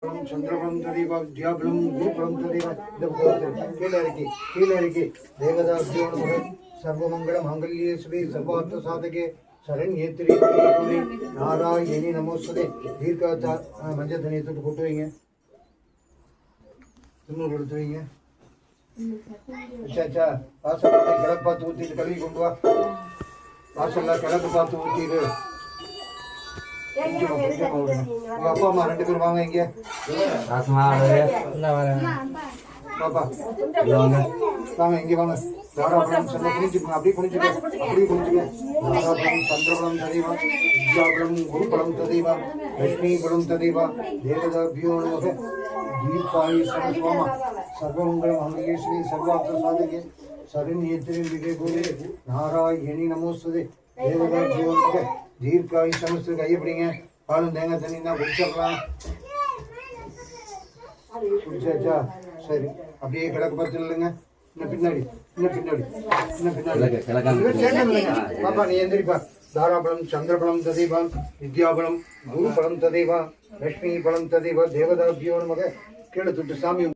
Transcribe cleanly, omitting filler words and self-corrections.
चंद्रबलम तदेव विद्याबलम गुरुबलम तदेव कीलरिकी देवदाभ्यो नमः सर्वमंगल मांगल्ये शिवे सर्वार्थ साधके शरण्ये त्र्यंबके नारायणी नमोस्तुते दीर्घ मंजल धनी तो फोटो வைங்க இன்னொரு எடுத்து வைங்க अच्छा வாசல்ல கிழக்கு பார்த்து ஊத்திட்டு கழுவி கொண்டு வா வாசல்ல கிழக்கு பார்த்து ஊத்திட்டு உங்க அப்பா அம்மா ரெண்டு பேரும் வாங்க இங்க பாப்பா வாங்க இங்க வாங்க தாராபுரம் சந்திர குனிஞ்சுங்க அப்படியே குனிஞ்சுங்க அப்படியே குனிஞ்சுங்க தாராபுரம் சந்திரபுரம் ததேவா வித்யாபுரம் குருபலம் ததேவா லட்சுமிபுரம் ததேவா தேவதாபியோ நமக दीपाई सर्वमा सर्वमंगल मंगलेश्वरी सर्वार्थ साधके शरण्येत्रिंबिके गौरी नारायणी नमोस्तुते देवदाभ्यो नमः दीर्घायु समस्त கையப்படிங்க பாலும் தேங்காய் தண்ணி தான் குடிச்சிடலாம் குடிச்சாச்சா சரி அப்படியே கிழக்கு பார்த்து இல்லைங்க இன்னும் பின்னாடி பாப்பா நீ எந்திரிப்பா தாராபலம் சந்திரபலம் ததேவா வித்யாபலம் குருபலம் ததேவா லட்சுமி பலம் ததேவா தேவதாபியோ நமக கீழே தொட்டு சாமி